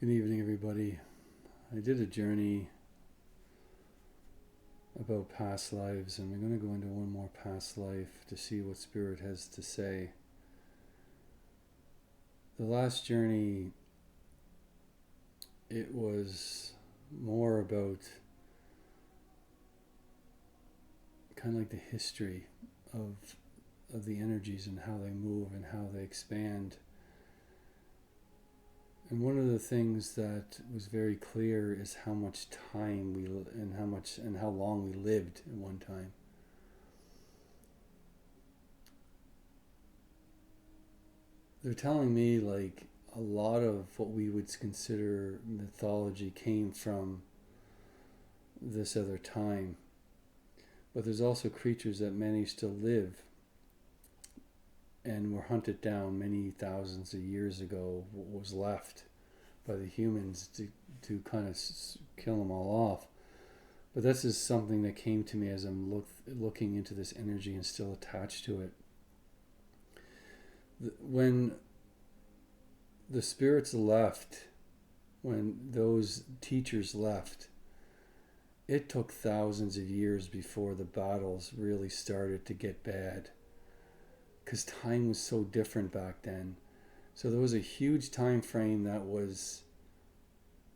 Good evening, everybody. I did a journey about past lives, and I'm going to go into one more past life to see what Spirit has to say. The last journey, it was more about kind of like the history of the energies and how they move and how they expand. And one of the things that was very clear is how much time and how long we lived at one time. They're telling me like a lot of what we would consider mythology came from this other time. But there's also creatures that managed to live and were hunted down many thousands of years ago. What was left by the humans to kind of kill them all off. But this is something that came to me as I'm looking into this energy and still attached to it. When the spirits left, when those teachers left, it took thousands of years before the battles really started to get bad, because time was so different back then. So there was a huge time frame that was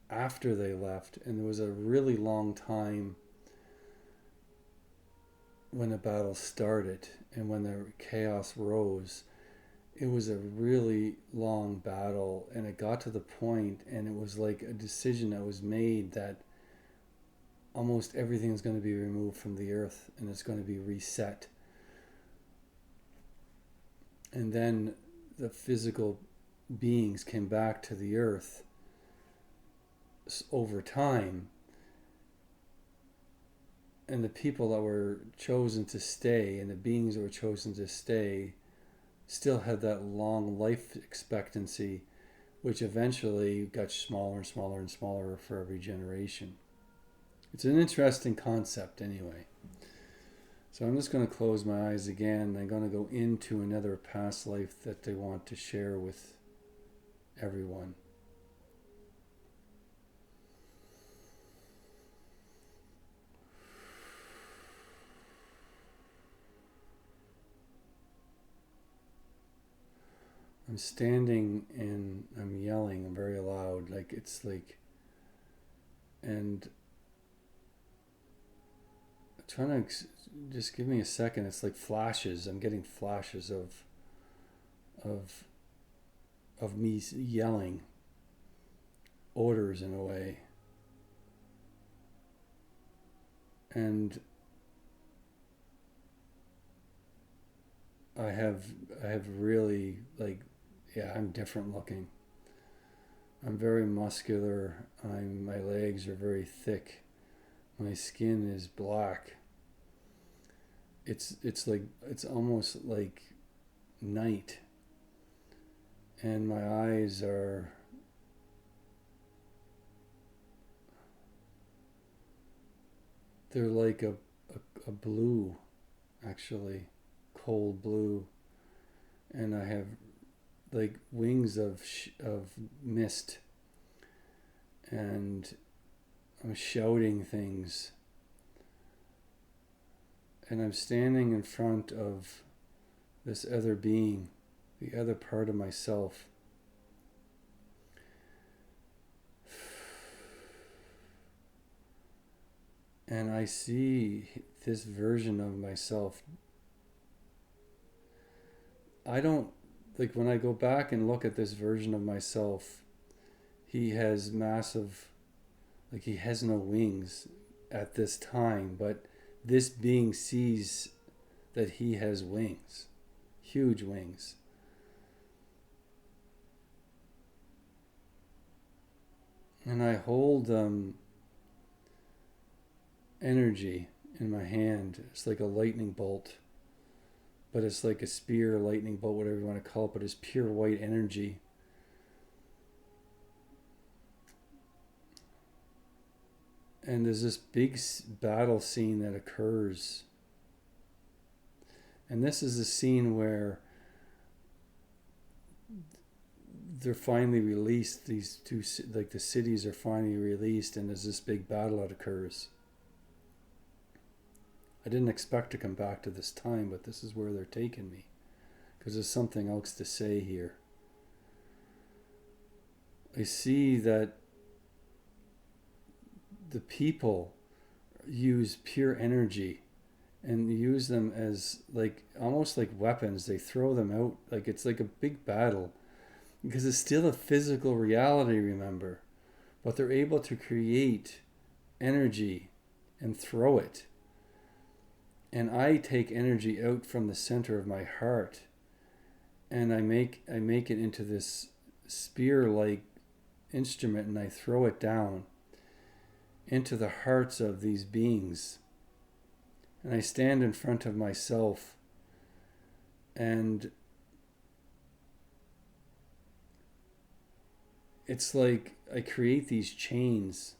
after they left, and there was a really long time when the battle started, and when the chaos rose. It was a really long battle, and it got to the point, and it was like a decision that was made that almost everything is going to be removed from the earth, and it's going to be reset. And then the physical beings came back to the earth over time, and the people that were chosen to stay and the beings that were chosen to stay still had that long life expectancy, which eventually got smaller and smaller and smaller for every generation. It's an interesting concept anyway. So I'm just going to close my eyes again. I'm going to go into another past life that they want to share with everyone. I'm standing and I'm yelling. I'm very loud. And trying to just give me a second. It's like flashes. I'm getting flashes of me yelling orders in a way. And I have really I'm different looking. I'm very muscular. My legs are very thick. My skin is black. It's almost like night, and my eyes are they're like a blue, actually, cold blue, and I have like wings of mist, and I'm shouting things, and I'm standing in front of this other being, the other part of myself. And I see this version of myself. I don't, like, when I go back and look at this version of myself, he has he has no wings at this time, but this being sees that he has wings, huge wings. And I hold energy in my hand. It's like a lightning bolt, but it's like a spear, lightning bolt, whatever you want to call it, but it's pure white energy. And there's this big battle scene that occurs. And this is a scene where they're finally released. These two, like the cities are finally released, and there's this big battle that occurs. I didn't expect to come back to this time, but this is where they're taking me, because there's something else to say here. I see that the people use pure energy and use them as like almost like weapons. They throw them out like it's like a big battle, because it's still a physical reality, remember, but they're able to create energy and throw it. And I take energy out from the center of my heart, and I make it into this spear-like instrument, and I throw it down into the hearts of these beings. And I stand in front of myself, and it's like I create these chains,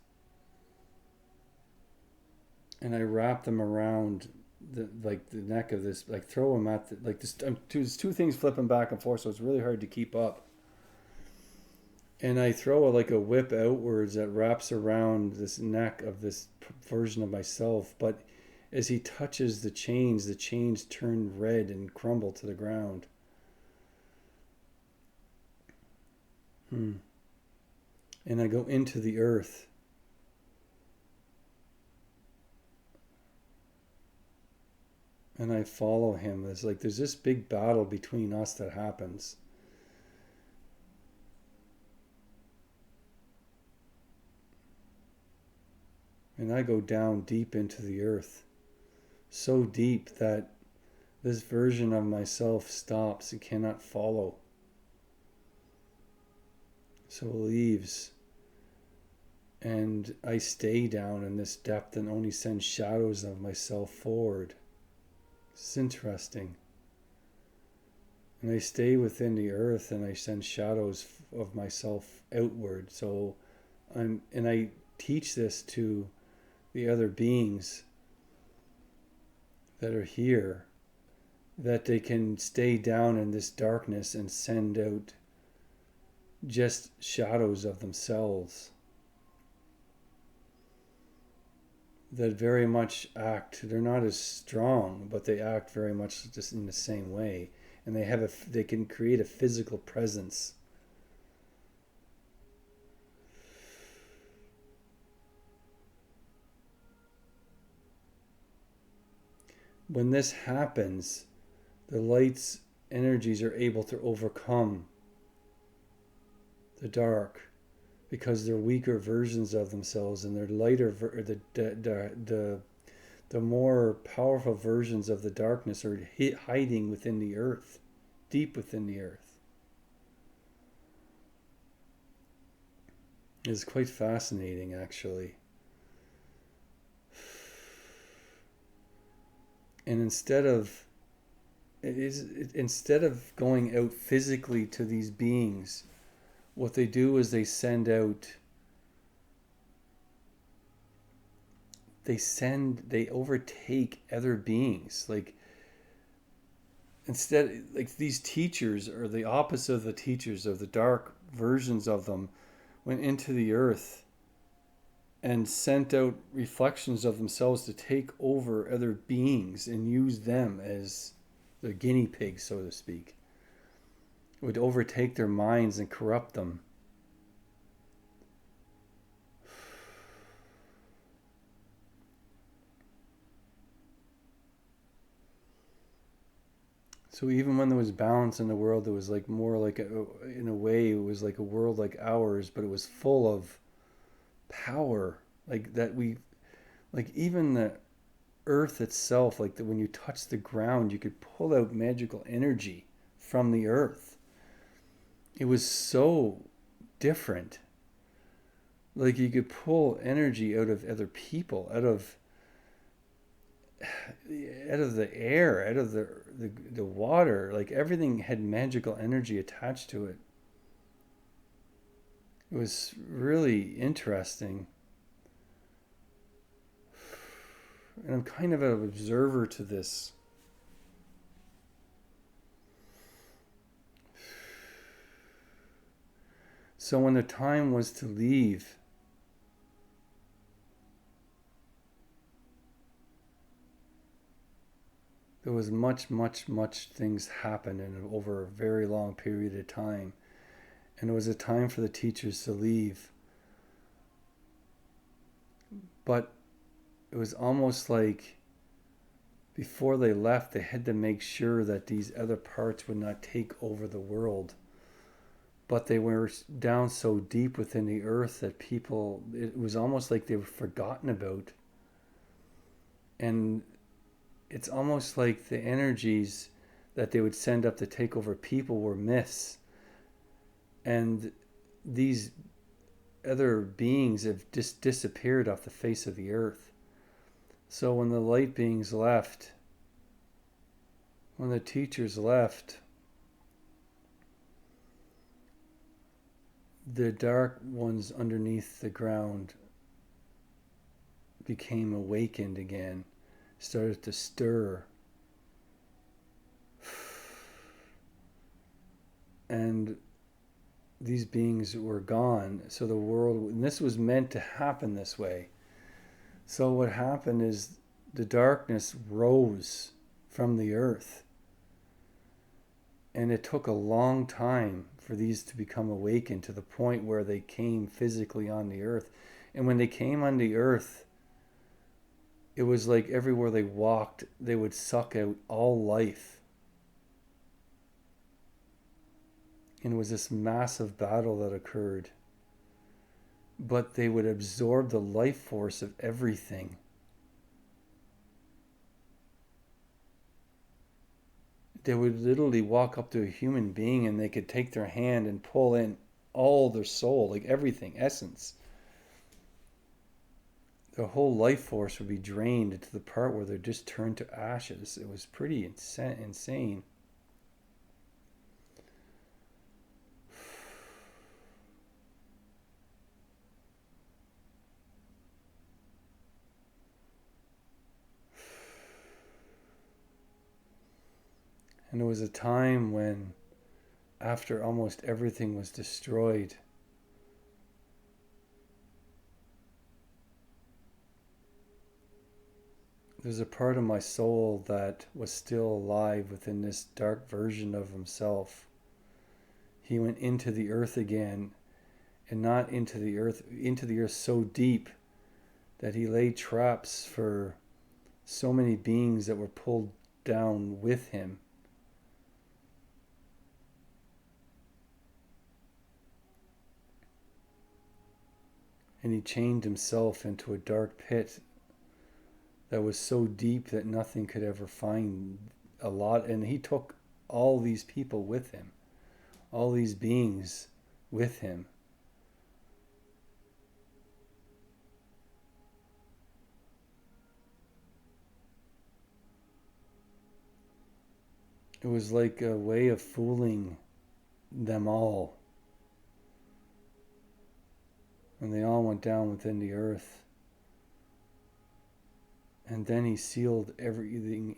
and I wrap them around the neck of this, like throw them at this. There's two things flipping back and forth, so it's really hard to keep up. And I throw a whip outwards that wraps around this neck of this version of myself. But as he touches the chains turn red and crumble to the ground. And I go into the earth. And I follow him. It's like there's this big battle between us that happens. And I go down deep into the earth. So deep that this version of myself stops and cannot follow. So it leaves. And I stay down in this depth and only send shadows of myself forward. It's interesting. And I stay within the earth and I send shadows of myself outward. So I teach this to the other beings that are here, that they can stay down in this darkness and send out just shadows of themselves that very much act. They're not as strong, but they act very much just in the same way, and they can create a physical presence. When this happens, the light's energies are able to overcome the dark, because they're weaker versions of themselves, and they're lighter. The more powerful versions of the darkness are hiding within the earth, deep within the earth. It's quite fascinating, actually. And instead of going out physically to these beings, what they do is they overtake other beings. Like these teachers, or the opposite of the teachers, of the dark versions of them, went into the earth and sent out reflections of themselves to take over other beings and use them as the guinea pigs, so to speak. It would overtake their minds and corrupt them. So even when there was balance in the world, there was like more like in a way, it was like a world like ours, but it was full of power, like that like even the earth itself, like that when you touch the ground, you could pull out magical energy from the earth. It was so different. Like you could pull energy out of other people, out of the air, out of the water. Like everything had magical energy attached to it. It was really interesting. And I'm kind of an observer to this. So when the time was to leave, there was much things happened in over a very long period of time. And it was a time for the teachers to leave. But it was almost like before they left, they had to make sure that these other parts would not take over the world. But they were down so deep within the earth that people, it was almost like they were forgotten about. And it's almost like the energies that they would send up to take over people were myths. And these other beings have just disappeared off the face of the earth. So when the light beings left, when the teachers left, the dark ones underneath the ground became awakened again, started to stir. And these beings were gone. So the world, and this was meant to happen this way. So what happened is the darkness rose from the earth. And it took a long time for these to become awakened to the point where they came physically on the earth. And when they came on the earth, it was like everywhere they walked, they would suck out all life. And it was this massive battle that occurred. But they would absorb the life force of everything. They would literally walk up to a human being and they could take their hand and pull in all their soul, like everything, essence. Their whole life force would be drained to the part where they're just turned to ashes. It was pretty insane. And there was a time when, after almost everything was destroyed, there's a part of my soul that was still alive within this dark version of himself. He went into the earth again, and not into the earth so deep that he laid traps for so many beings that were pulled down with him. And he chained himself into a dark pit that was so deep that nothing could ever find a lot. And he took all these people with him, all these beings with him. It was like a way of fooling them all. And they all went down within the earth. And then he sealed everything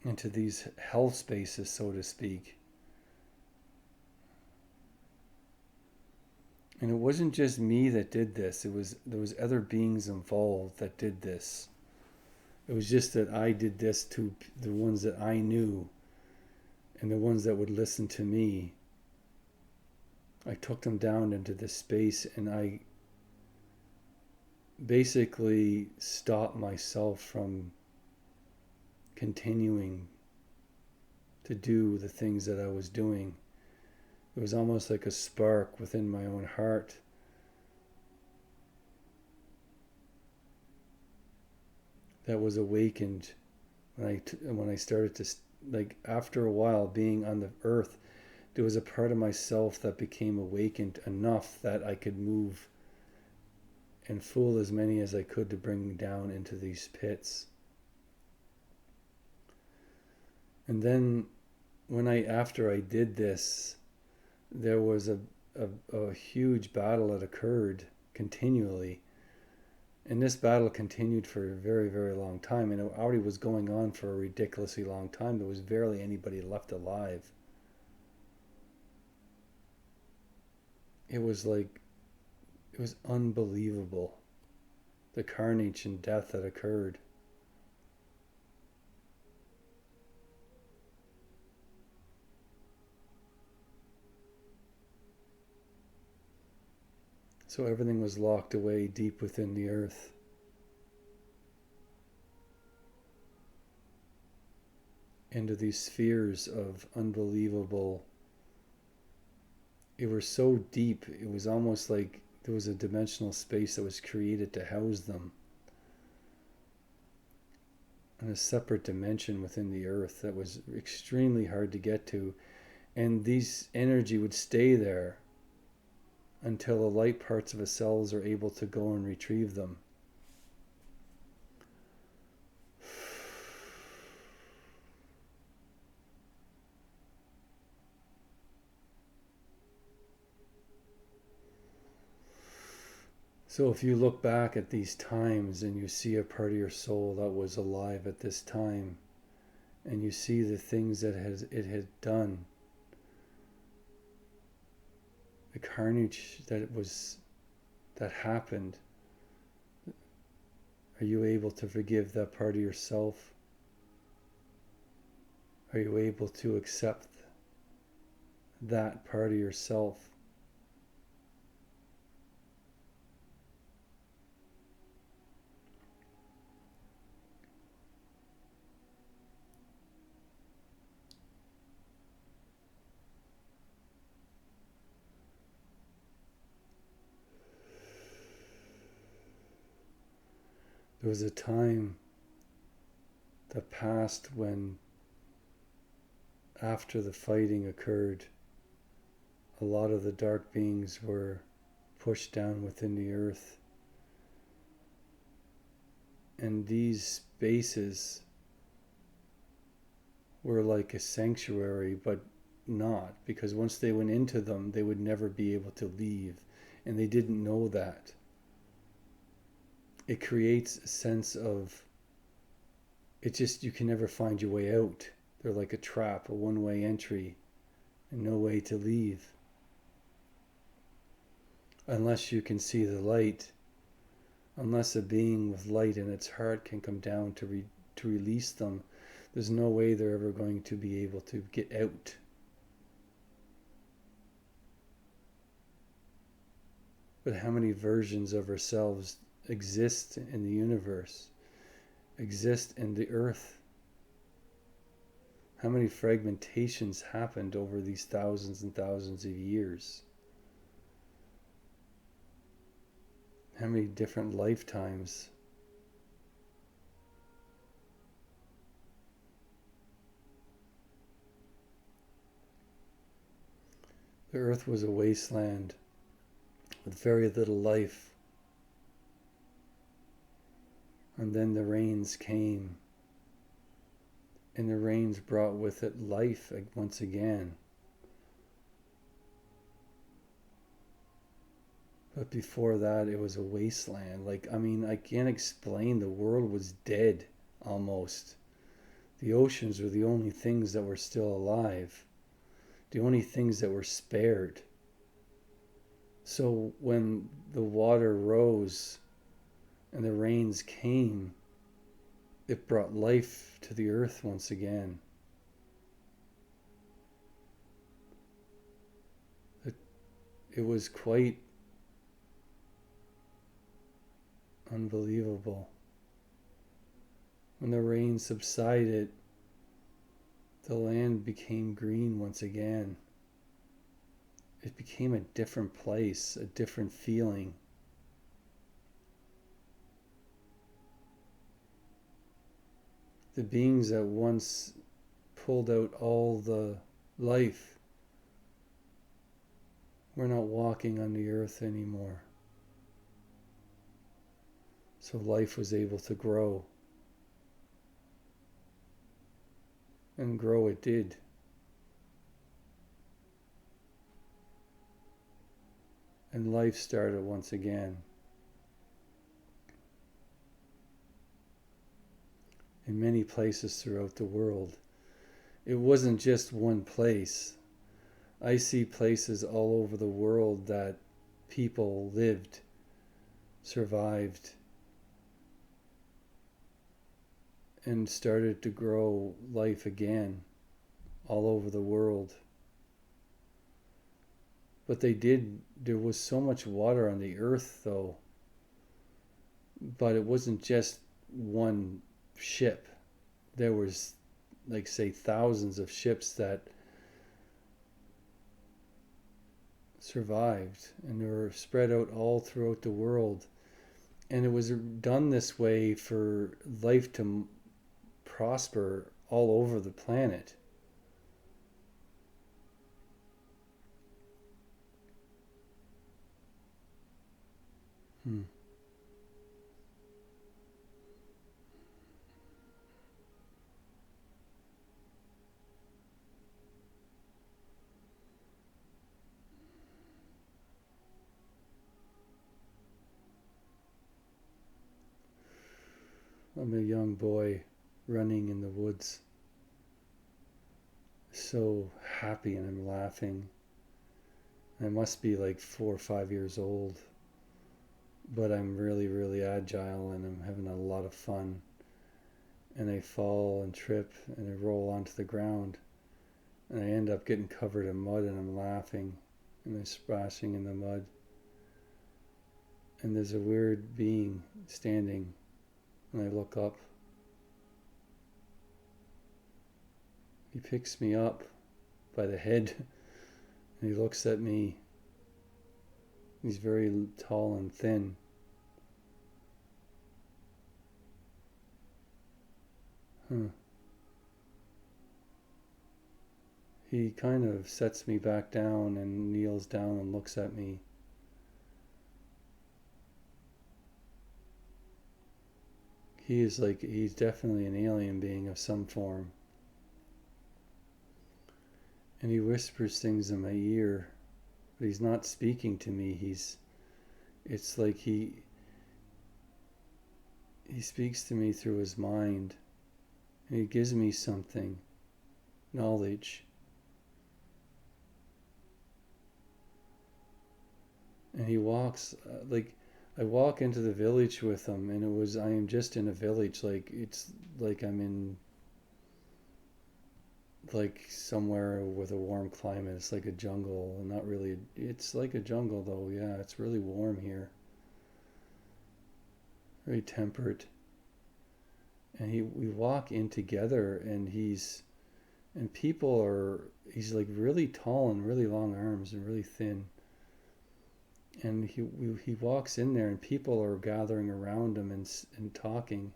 into these hell spaces, so to speak. And it wasn't just me that did this. There was other beings involved that did this. It was just that I did this to the ones that I knew and the ones that would listen to me. I took them down into this space and I basically stopped myself from continuing to do the things that I was doing. It was almost like a spark within my own heart that was awakened when I started to, like, after a while being on the earth, there was a part of myself that became awakened enough that I could move and fool as many as I could to bring down into these pits. And then after I did this, there was a huge battle that occurred continually. And this battle continued for a very, very long time. And it already was going on for a ridiculously long time. There was barely anybody left alive. it was like, it was unbelievable, the carnage and death that occurred. So everything was locked away deep within the earth. Into these spheres of unbelievable. It was so deep, it was almost like there was a dimensional space that was created to house them. In a separate dimension within the earth that was extremely hard to get to. And these energy would stay there until the light parts of the cells are able to go and retrieve them. So if you look back at these times and you see a part of your soul that was alive at this time, and you see the things that it had done, the carnage that happened, are you able to forgive that part of yourself? Are you able to accept that part of yourself? There was a time that passed when, after the fighting occurred, a lot of the dark beings were pushed down within the earth. And these spaces were like a sanctuary, but not, because once they went into them, they would never be able to leave. And they didn't know that. It creates a sense of, you can never find your way out. They're like a trap, a one-way entry, and no way to leave. Unless you can see the light, unless a being with light in its heart can come down to release them, there's no way they're ever going to be able to get out. But how many versions of ourselves exist in the universe, exist in the earth? How many fragmentations happened over these thousands and thousands of years? How many different lifetimes? The earth was a wasteland with very little life. And then the rains came, and the rains brought with it life once again. But before that, it was a wasteland. I can't explain. The world was dead, almost. The oceans were the only things that were still alive, the only things that were spared. So when the water rose and the rains came, it brought life to the earth once again. It was quite unbelievable. When the rain subsided, the land became green once again. It became a different place, a different feeling. The beings that once pulled out all the life were not walking on the earth anymore. So life was able to grow. And grow it did. And life started once again. In many places throughout the world. It wasn't just one place. I see places all over the world that people lived, survived, and started to grow life again all over the world. But there was so much water on the earth though, but it wasn't just one ship. There was, like, say, thousands of ships that survived, and they were spread out all throughout the world. And it was done this way for life to prosper all over the planet. Hmm. I'm a young boy running in the woods, so happy, and I'm laughing. I must be like 4 or 5 years old, but I'm really, really agile and I'm having a lot of fun. And I fall and trip and I roll onto the ground and I end up getting covered in mud and I'm laughing and I'm splashing in the mud. And there's a weird being standing and I look up. He picks me up by the head and he looks at me. He's very tall and thin. Huh. He kind of sets me back down and kneels down and looks at me. He's definitely an alien being of some form. And he whispers things in my ear, but he's not speaking to me. It's like he speaks to me through his mind, and he gives me something, knowledge. And he walks, like, I walk into the village with him, and I am just in a village, like, it's like I'm in, like, somewhere with a warm climate. It's like a jungle, not really, it's like a jungle though, yeah, it's really warm here, very temperate. And we walk in together, and he's like really tall and really long arms and really thin. And he walks in there, and people are gathering around him and talking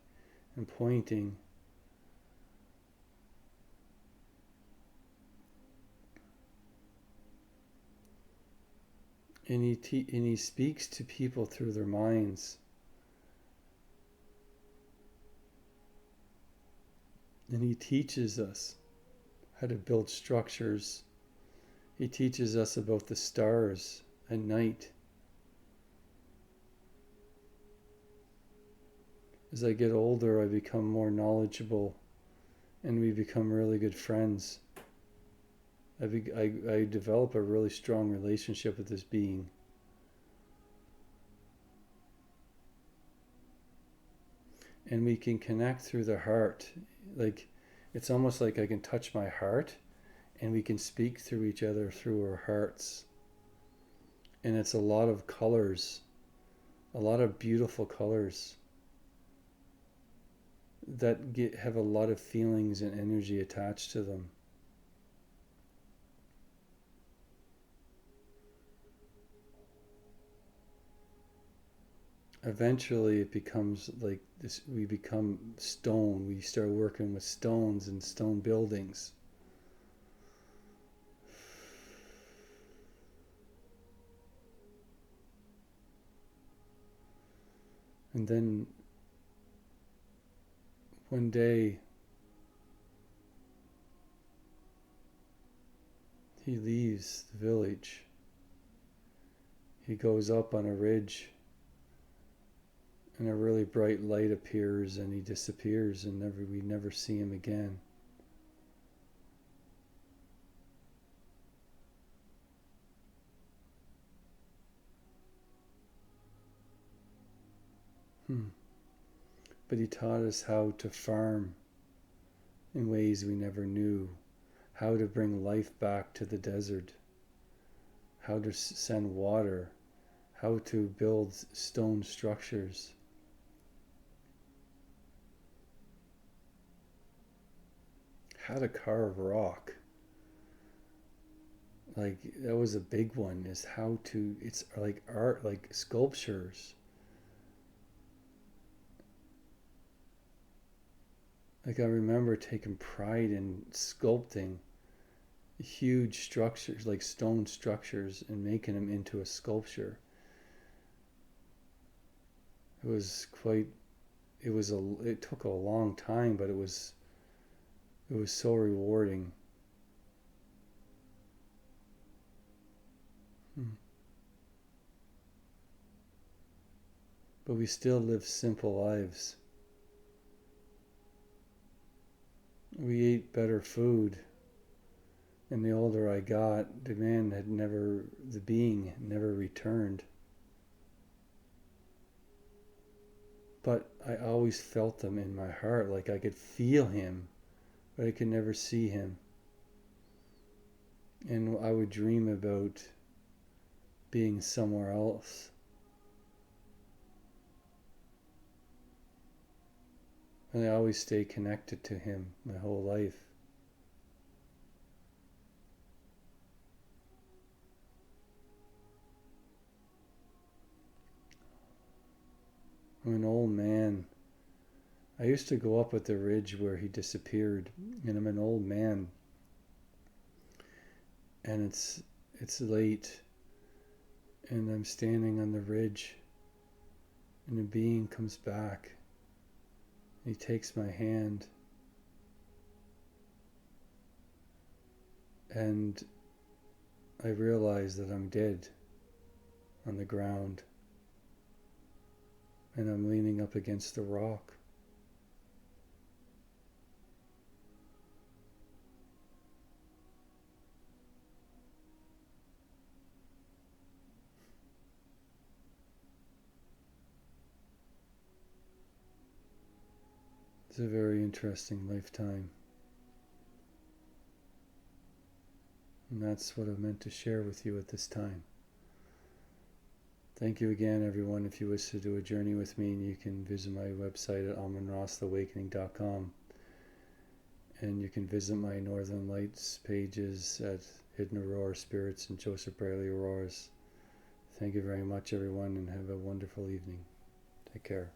and pointing. And he speaks to people through their minds. And he teaches us how to build structures. He teaches us about the stars at night. As I get older, I become more knowledgeable, and we become really good friends. I develop a really strong relationship with this being. And we can connect through the heart. Like, it's almost like I can touch my heart, and we can speak through each other through our hearts. And it's a lot of colors, a lot of beautiful colors that have a lot of feelings and energy attached to them. Eventually it becomes like this, we become stone. We start working with stones and stone buildings. And then one day he leaves the village. He goes up on a ridge, and a really bright light appears, and he disappears, and we never see him again. Hmm. But he taught us how to farm in ways we never knew, how to bring life back to the desert, how to send water, how to build stone structures. How to carve rock. Like that was a big one, is how to, it's like art, like sculptures. Like I remember taking pride in sculpting huge structures, like stone structures, and making them into a sculpture. It was quite, it took a long time, but it was so rewarding. Hmm. But we still live simple lives. We ate better food, and the older I got, the being never returned. But I always felt him in my heart, like I could feel him, but I could never see him. And I would dream about being somewhere else. And I always stay connected to him my whole life. I'm an old man. I used to go up at the ridge where he disappeared, and I'm an old man, and it's late, and I'm standing on the ridge, and a being comes back. He takes my hand, and I realize that I'm dead on the ground, and I'm leaning up against the rock. It's a very interesting lifetime. And that's what I meant to share with you at this time. Thank you again, everyone. If you wish to do a journey with me, you can visit my website at almonrosstheawakening.com. And you can visit my Northern Lights pages at Hidden Aurora Spirits and Joseph Braley Auroras. Thank you very much, everyone, and have a wonderful evening. Take care.